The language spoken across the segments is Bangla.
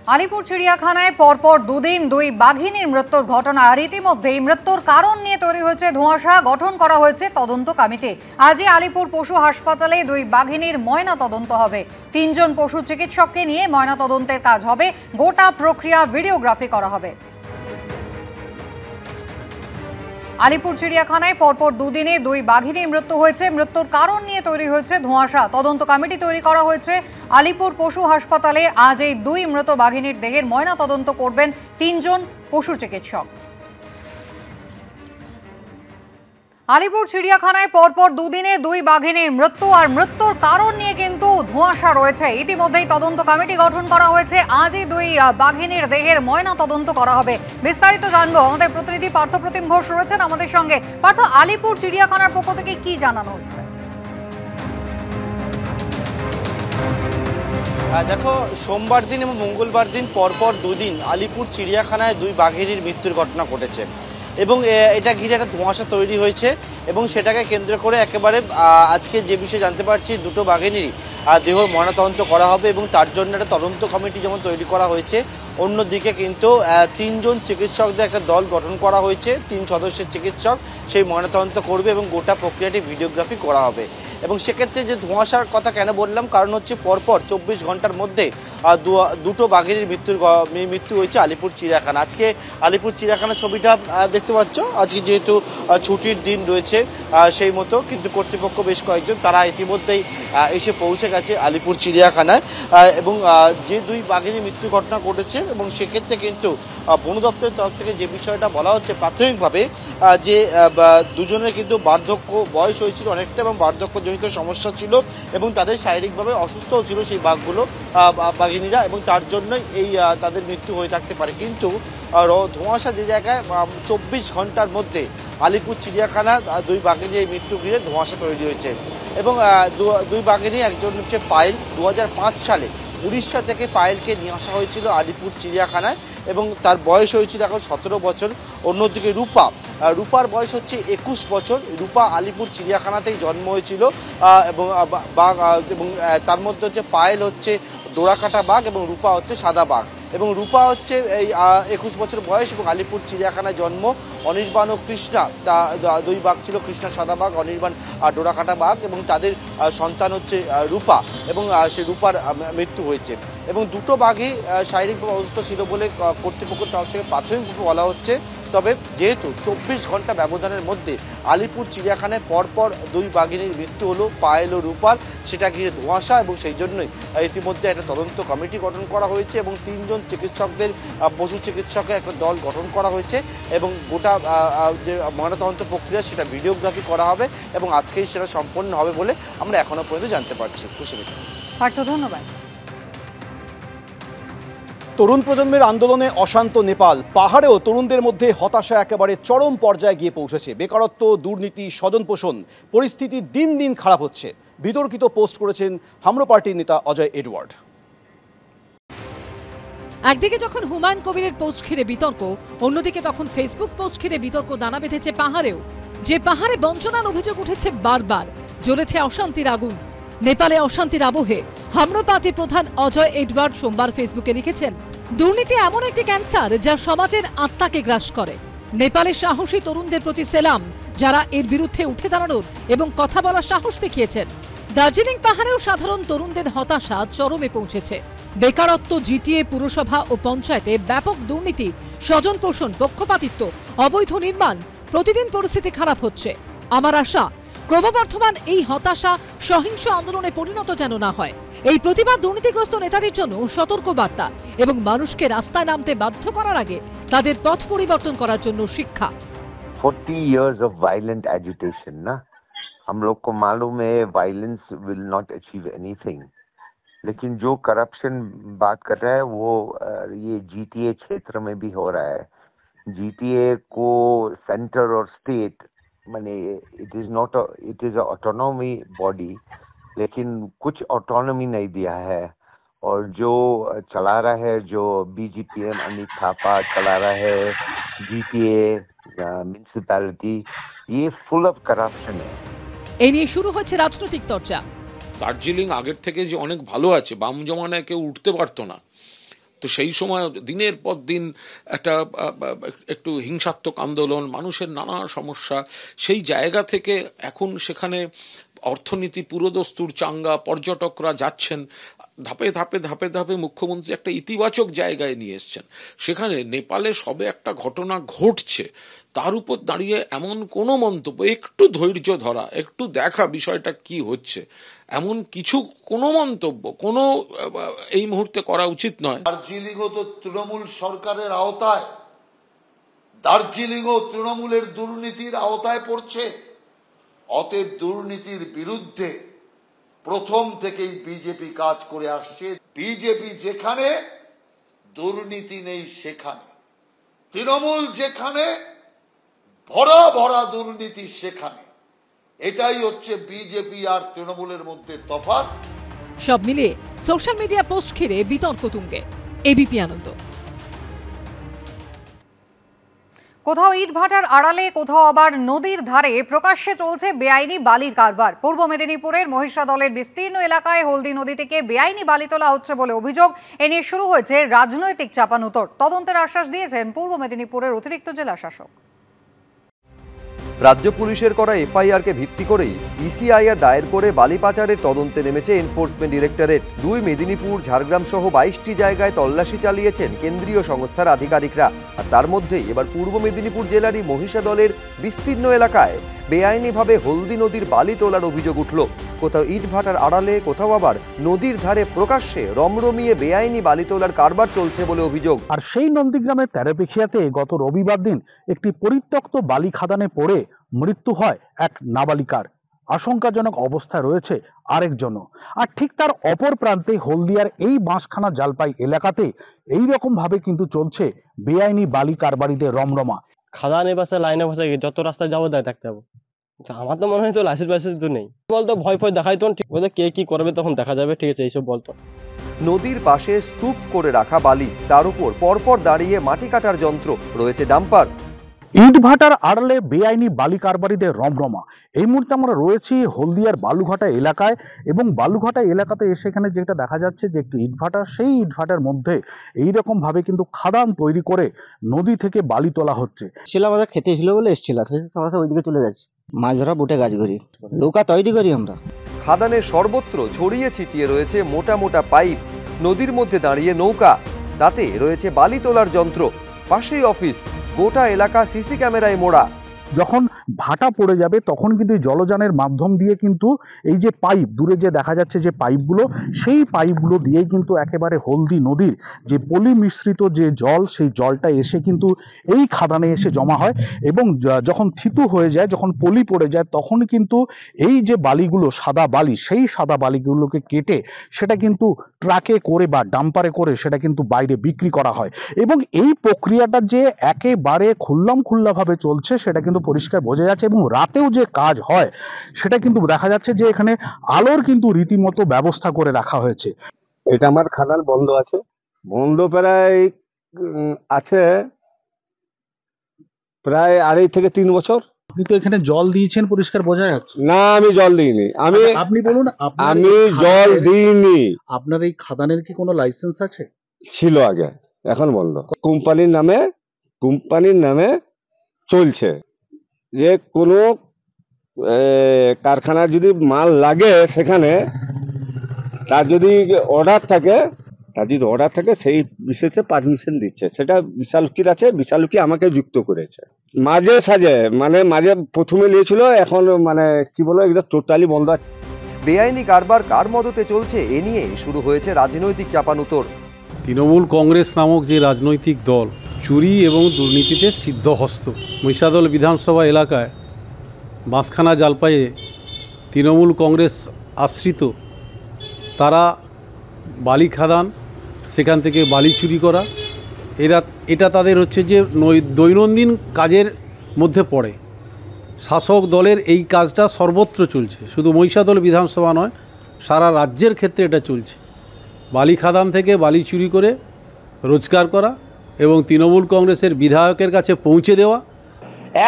আলিপুর চিড়িয়াখানায় পরপর দুদিন দুই বাঘিনীর মৃত্যুর ঘটনা। আর ইতিমধ্যেই মৃত্যুর কারণ নিয়ে তৈরি হয়েছে ধোঁয়াশা। গঠন করা হয়েছে তদন্ত কমিটি। আজই আলিপুর পশু হাসপাতালে দুই বাঘিনীর ময়না তদন্ত হবে। 3 জন পশু চিকিৎসককে নিয়ে ময়না তদন্তের কাজ হবে। গোটা প্রক্রিয়া ভিডিওগ্রাফি করা হবে। আলিপুর চিড়িয়াখানায় পরপর দুদিনে দুই বাঘিনীর মৃত্যু হয়েছে। মৃত্যুর কারণ নিয়ে তৈরি হয়েছে ধোঁয়াশা। তদন্ত কমিটি তৈরি করা হয়েছে। আলিপুর পশু হাসপাতালে আজ এই দুই মৃত বাঘিনীর দেহের ময়না তদন্ত করবেন 3 জন পশু চিকিৎসক। আলিপুর চিড়িয়াখানায় পরপর দুদিনে দুই বাঘিনীর মৃত্যু আর মৃত্যুর কারণ নিয়ে কিন্তু ধোঁয়াশা রয়েছে। ইতিমধ্যেই তদন্ত কমিটি গঠন করা হয়েছে। আজই দুই বাঘিনীর দেহের ময়না তদন্ত করা হবে। বিস্তারিত জানবো, আমাদের প্রতিনিধি পার্থপ্রতিম ঘোষ রয়েছেন আমাদের সঙ্গে। পার্থ, আলিপুর চিড়িয়াখানার পক্ষ থেকে কি জানানো হচ্ছে? দেখো, সোমবার দিন এবং মঙ্গলবার দিন পরপর দুদিন আলিপুর চিড়িয়াখানায় দুই বাঘিনীর মৃত্যুর ঘটনা ঘটেছে এবং এটা ঘিরে একটা ধোঁয়াশা তৈরি হয়েছে এবং সেটাকে কেন্দ্র করে একেবারে আজকে যে বিষয়ে জানতে পারছি, দুটো বাঘিনীরই দেহ ময়নাতদন্ত করা হবে এবং তার জন্য একটা তদন্ত কমিটি যেমন তৈরি করা হয়েছে, অন্যদিকে কিন্তু 3 জন চিকিৎসকদের একটা দল গঠন করা হয়েছে। 3 সদস্যের চিকিৎসক সেই ময়নাতদন্ত করবে এবং গোটা প্রক্রিয়াটি ভিডিওগ্রাফি করা হবে। এবং সেক্ষেত্রে যে ধোঁয়াশার কথা কেন বললাম, কারণ হচ্ছে পরপর 24 ঘন্টার মধ্যে দুটো বাঘিনীর মৃত্যু হয়েছে আলিপুর চিড়িয়াখানা। আজকে আলিপুর চিড়িয়াখানা ছবিটা দেখতে পাচ্ছ। আজকে যেহেতু ছুটির দিন রয়েছে সেই মতো কিন্তু কর্তৃপক্ষ বেশ কয়েকজন তারা ইতিমধ্যেই এসে পৌঁছে গেছে আলিপুর চিড়িয়াখানায় এবং যে দুই বাঘিনীর মৃত্যু ঘটনা ঘটেছে এবং সেক্ষেত্রে কিন্তু বন দপ্তরের তরফ থেকে যে বিষয়টা বলা হচ্ছে প্রাথমিকভাবে যে দুজনের কিন্তু বার্ধক্য বয়স হয়েছিল অনেকটা এবং বার্ধক্যজনিত সমস্যা ছিল এবং তাদের শারীরিকভাবে অসুস্থও ছিল সেই বাঘিনীরা এবং তার জন্যই এই তাদের মৃত্যু হয়ে থাকতে পারে। কিন্তু ধোঁয়াশা যে জায়গায় 24 ঘন্টার মধ্যে আলিপুর চিড়িয়াখানা দুই বাঘিনীর এই মৃত্যু ঘিরে ধোঁয়াশা তৈরি হয়েছে এবং দুই বাঘিনী, একজন হচ্ছে পায়েল। 2005 সালে উড়িষ্যা থেকে পায়েলকে নিয়ে আসা হয়েছিল আলিপুর চিড়িয়াখানায় এবং তার বয়স হয়েছিল এখন 17 বছর। অন্যদিকে রূপার বয়স হচ্ছে 21 বছর। রূপা আলিপুর চিড়িয়াখানাতেই জন্ম হয়েছিল এবং বাঘ এবং তার মধ্যে হচ্ছে পায়েল হচ্ছে ডোরাকাটা বাঘ এবং রূপা হচ্ছে সাদা বাঘ এবং রূপা হচ্ছে এই 21 বছর বয়স এবং আলিপুর চিড়িয়াখানায় জন্ম। অনির্বাণ ও কৃষ্ণা, দুই বাঘ ছিল, কৃষ্ণা সাদা বাঘ, অনির্বাণ ডোরাকাটা বাঘ এবং তাদের সন্তান হচ্ছে রূপা এবং সে রূপার মৃত্যু হয়েছে এবং দুটো বাঘই শারীরিকভাবে অসুস্থ ছিল বলে কর্তৃপক্ষের তরফ থেকে প্রাথমিকভাবে বলা হচ্ছে। তবে যেহেতু 24 ঘন্টা ব্যবধানের মধ্যে আলিপুর চিড়িয়াখানায় পরপর দুই বাঘিনীর মৃত্যু হলো, পায়েল ও রূপার, সেটা ঘিরে ধোঁয়াশা এবং সেই জন্যই ইতিমধ্যে একটা তদন্ত কমিটি গঠন করা হয়েছে এবং 3 জন চিকিৎসকদের পশু চিকিৎসকের একটা দল গঠন করা হয়েছে এবং গোটা যে ময়নাতদন্ত প্রক্রিয়া সেটা ভিডিওগ্রাফি করা হবে এবং আজকেই সেটা সম্পন্ন হবে বলে আমরা এখনো পর্যন্ত জানতে পারছি। কুসুমিতা, ধন্যবাদ। তরুণ প্রজন্মের আন্দোলনে অশান্ত নেপাল। পাহাড়েও তরুণদের মধ্যে হতাশা একেবারে চরম পর্যায়ে গিয়ে পৌঁছেছে। বেকারত্ব, দুর্নীতি, স্বজনপোষণ, পরিস্থিতি দিন দিন খারাপ হচ্ছে। বিতর্কিত পোস্ট করেছেন হামরো পার্টির নেতা অজয় এডওয়ার্ড। একদিকে যখন হুমায়ুন কবিরের পোস্ট ঘিরে বিতর্ক, অন্যদিকে তখন ফেসবুক পোস্ট ঘিরে বিতর্ক দানা বেঁধেছে পাহাড়েও। যে পাহাড়ে বঞ্চনার অভিযোগ উঠেছে বারবার, জ্বলেছে অশান্তির আগুন। নেপালে অশান্তির আবহে হামরো পার্টির প্রধান অজয় এডওয়ার্ড সোমবার ফেসবুকে লিখেছেন, দুর্নীতি এমন একটি ক্যান্সার যা সমাজের আত্মাকে গ্রাস করে। নেপালের সাহসী তরুণদের প্রতি সেলাম, যারা এর বিরুদ্ধে উঠে দাঁড়ানোর এবং কথা বলার সাহস দেখিয়েছেন। দার্জিলিং পাহাড়েও সাধারণ তরুণদের হতাশা চরমে পৌঁছেছে। বেকারত্ব, জিটিএ, পুরসভা ও পঞ্চায়েতে ব্যাপক দুর্নীতি, স্বজনপোষণ, পক্ষপাতিত্ব, অবৈধ নির্মাণ, প্রতিদিন পরিস্থিতি খারাপ হচ্ছে। আমার আশা, ক্রমবর্ধমান এই হতাশা সহিংস আন্দোলনে পরিণত যেন না হয়। এই প্রতিবাদ দুর্নীতিগ্রস্ত নেতাদের জন্য সতর্ক বার্তা এবং মানুষকে রাস্তায় নামতে বাধ্য করার আগে তাদের পথ পরিবর্তন করার জন্য শিক্ষা। 40 years of violent agitation, ना हम लोग को मालूम है violence will not achieve anything, लेकिन जो करप्शन बात कर रहा है वो ये जीटीए क्षेत्र में भी हो रहा है। जीटीए को सेंटर और स्टेट माने it is a autonomy body, लेकिन कुछ ऑटोनॉमी नहीं दिया है और जो चला रहा है, जो बीजेपीएम अमित थापा चला रहा है जीटीए म्युनिसिपैलिटी, ये फुल ऑफ करप्शन है। এই নিয়ে শুরু হচ্ছে রাজনৈতিক চর্চা। দার্জিলিং আগের থেকে যে অনেক ভালো আছে, বাম জমানায় কেউ উঠতে পারতো না, তো সেই সময় দিনের পর দিন একটা একটু হিংসাত্মক আন্দোলন, মানুষের নানা সমস্যা, সেই জায়গা থেকে এখন সেখানে অর্থনীতি পুরোদস্তুর চাঙ্গা, পর্যটকরা যাচ্ছেন, ধাপে ধাপে ধাপে ধাপে মুখ্যমন্ত্রী একটা ইতিবাচক জায়গায় নিয়ে এসছেন। সেখানে নেপালে সবে একটা ঘটনা ঘটছে, তার উপর দাঁড়িয়ে এমন কোনো মন্তব্য, একটু ধৈর্য ধরা, একটু দেখা বিষয়টা কি হচ্ছে, এমন কিছু কোনো মন্তব্য কোনো এই মুহূর্তে করা উচিত নয়। দার্জিলিংও তো তৃণমূল সরকারের আওতায়, দার্জিলিংও তৃণমূলের দুর্নীতির আওতায় পড়ছে। অতএব দুর্নীতির বিরুদ্ধে প্রথম থেকেই বিজেপি কাজ করে আসছে। বিজেপি যেখানে দুর্নীতি নেই সেখানে, তৃণমূল যেখানে ভরা ভরা দুর্নীতি সেখানে। এটাই হচ্ছে বিজেপি আর তৃণমূলের মধ্যে তফাৎ। সব মিলিয়ে সোশ্যাল মিডিয়া পোস্ট ঘিরে বিতর্ক তুঙ্গে। এবিপি আনন্দ। কোথাও ইট ভাটার আড়ালে, কোথাও আবার নদীর ধারে প্রকাশ্যে চলছে বেআইনি বালির কারবার। পূর্ব মেদিনীপুরের মহিষাদলের বিস্তীর্ণ এলাকায় হলদি নদী থেকে বেআইনি বালি তোলা হচ্ছে বলে অভিযোগ। এ নিয়ে শুরু হয়েছে রাজনৈতিক চাপানুতর। তদন্তের আশ্বাস দিয়েছেন পূর্ব মেদিনীপুরের অতিরিক্ত জেলা শাসক। রাজ্য পুলিশের করা এফআইআরকে ভিত্তি করেই ইসিআইআর দায়ের করে বালি পাচারের তদন্তে নেমেছে এনফোর্সমেন্ট ডিরেক্টরেট। মেদিনীপুর, ঝাড়গ্রাম সহ 22টি জায়গায় তল্লাশি চালিয়েছেন কেন্দ্রীয় সংস্থার আধিকারিকরা। আর তার মধ্যেই এবার পূর্ব মেদিনীপুর জেলারই মহিষাদলের বিস্তীর্ণ এলাকায় বেআইনিভাবে হলদি নদীর বালি তোলার অভিযোগ উঠল। কোথাও ইট ভাটার আড়ালে, কোথাও আবার নদীর ধারে প্রকাশ্যে রমরমিয়ে বেআইনি বালি তোলার কারবার চলছে বলে অভিযোগ। আর সেই নন্দীগ্রামের তেরোপেখিয়াতে গত রবিবার দিন একটি পরিত্যক্ত বালি খাদানে পড়ে মৃত্যু হয় এক নাবালিকার। আশঙ্কাজনক অবস্থায় রয়েছে আরেকজনও। আর ঠিক তার অপর প্রান্তে হলদিয়ার এই বাঁশখানা জালপাই এলাকাতে এই রকম ভাবে কিন্তু চলছে বেআইনি বালি কারবারিদের রমরমা। খাদানের পাশে, লাইনের পাশে যত রাস্তায় যাবো তাই থাকতে হবে। আমার তো মনে হয় তো লাইসেন্স তো নেই, বলতো ভয় ভয় দেখাই তো, ঠিক বলতে কে কি করবে তখন দেখা যাবে, ঠিক আছে এইসব বলতো। নদীর পাশে স্তূপ করে রাখা বালি, তার উপর পরপর দাঁড়িয়ে মাটি কাটার যন্ত্র, রয়েছে ডাম্পার। ইট ভাটার আড়ালে বেআইনি বালি কারবারিদের রমরমা। এই মুহূর্তে আমরা রয়েছি হলদিয়ার বালুঘাটা এলাকায়, এবং বালুঘাটা এলাকাতে এসে এখানে যেটা দেখা যাচ্ছে যে একটি ইট ভাটা, সেই ইট ভাটার মধ্যে এইরকম ভাবে কিন্তু খাদান তৈরি করে নদী থেকে বালি তোলা হচ্ছে। ছিলাম, আমরা খেতে ছিল বলে এসেছিলাম, আমরা ওইদিকে চলে যাচ্ছি, মাছ ধরা বুটে গাছ করি, নৌকা তৈরি করি আমরা। খাদানের সর্বত্র ছড়িয়ে ছিটিয়ে রয়েছে মোটা মোটা পাইপ, নদীর মধ্যে দাঁড়িয়ে নৌকা, তাতে রয়েছে বালি তোলার যন্ত্র, পাশেই অফিস, গোটা এলাকা সিসি ক্যামেরায় মোড়া। যখন ভাটা পড়ে যাবে তখন কিন্তু জলযানের মাধ্যম দিয়ে কিন্তু এই যে পাইপ, দূরে যে দেখা যাচ্ছে যে পাইপগুলো, সেই পাইপগুলো দিয়েই কিন্তু একেবারে হলদি নদীর যে পলি মিশ্রিত যে জল, সেই জলটা এসে কিন্তু এই খাদানে এসে জমা হয়, এবং যখন থিতু হয়ে যায়, যখন পলি পড়ে যায়, তখন কিন্তু এই যে বালিগুলো, সাদা বালি, সেই সাদা বালিগুলোকে কেটে সেটা কিন্তু ট্রাকে করে বা ডাম্পারে করে সেটা কিন্তু বাইরে বিক্রি করা হয়। এবং এই প্রক্রিয়াটা যে একেবারে খুল্লাভাবে চলছে সেটা কিন্তু পরিষ্কার বোঝা যাচ্ছে। এবং রাতেও যে কাজ হয় সেটা কিন্তু দেখা যাচ্ছে যে এখানে আলোর কিন্তু রীতিমতো ব্যবস্থা করে রাখা হয়েছে। এটা আমার খাদান বন্ধ আছে, বন্ধ প্রায় আছে প্রায় 2.5 থেকে 3 বছর। আপনি তো এখানে জল দিয়েছেন, পরিষ্কার বোঝা যাচ্ছে। না, আমি জল দিইনি। আপনি বলুন, আমি জল দিইনি। আপনার এই খাদানের কি কোনো লাইসেন্স আছে? ছিল আগে, এখন বন্ধ। কোম্পানির নামে চলছে। যে কোনো কারখানার যদি মাল লাগে সেখানে, তার যদি অর্ডার থাকে, সেই বিশেষে পারমিশন দিচ্ছে। সেটা বিশালুকির আছে, বিশালুকি আমাকে যুক্ত করেছে মাঝে সাঝে, মাঝে প্রথমে নিয়েছিল, এখন কি বলো, একদম টোটালি বন্ধ আছে। বেআইনি কারবার কার মদতে চলছে, এ নিয়ে শুরু হয়েছে রাজনৈতিক চাপানুতর। তৃণমূল কংগ্রেস নামক যে রাজনৈতিক দল চুরি এবং দুর্নীতিতে সিদ্ধহস্ত। মহিষাদল বিধানসভা এলাকায় বাঁশখানা জালপাইয়ে তৃণমূল কংগ্রেস আশ্রিত তারা বালি খাদান, সেখান থেকে বালি চুরি করা, এটা তাদের হচ্ছে যে দৈনন্দিন কাজের মধ্যে পড়ে। শাসক দলের এই কাজটা সর্বত্র চলছে, শুধু মহিষাদল বিধানসভা নয়, সারা রাজ্যের ক্ষেত্রে এটা চলছে। বালি খাদান থেকে বালি চুরি করে রোজগার করা এবং তৃণমূল কংগ্রেসের বিধায়কের কাছে পৌঁছে দেওয়া।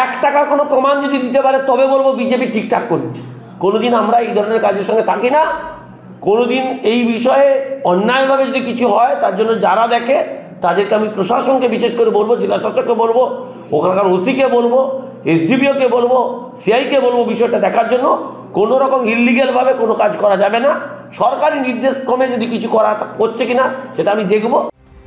1 টাকার কোনো প্রমাণ যদি দিতে পারে তবে বলবো বিজেপি ঠিকঠাক করছে। কোনোদিন আমরা এই ধরনের কাজের সঙ্গে থাকি না, কোনোদিন এই বিষয়ে অন্যায়ভাবে যদি কিছু হয় তার জন্য যারা দেখে তাদেরকে আমি প্রশাসনকে বিশেষ করে বলবো, জেলা শাসককে বলবো, ওখানকার ওসিকে বলবো, এসডিপিওকে বলবো, সিআইকে বলবো বিষয়টা দেখার জন্য। কোনো রকম ইললিগ্যালভাবে কোনো কাজ করা যাবে না, সরকারি নির্দেশ ক্রমে যদি কিছু করা হচ্ছে কিনা সেটা আমি দেখব।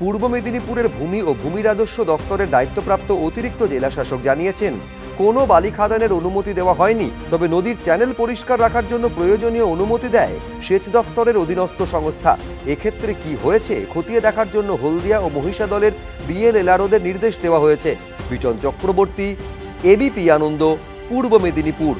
পূর্ব মেদিনীপুরের ভূমি ও ভূমি রাজস্ব দপ্তরের দায়িত্বপ্রাপ্ত অতিরিক্ত জেলা শাসক জানিয়েছেন, কোনো বালি খাদানের অনুমতি দেওয়া হয়নি, তবে নদীর চ্যানেল পরিষ্কার রাখার জন্য প্রয়োজনীয় অনুমতি দেয় সেচ দপ্তরের অধীনস্থ সংস্থা। এক্ষেত্রে কি হয়েছে খতিয়ে দেখার জন্য হলদিয়া ও মহিষাদলের বিএলএলআরওদের নির্দেশ দেওয়া হয়েছে। বিজন চক্রবর্তী, এবিপি আনন্দ, পূর্ব মেদিনীপুর।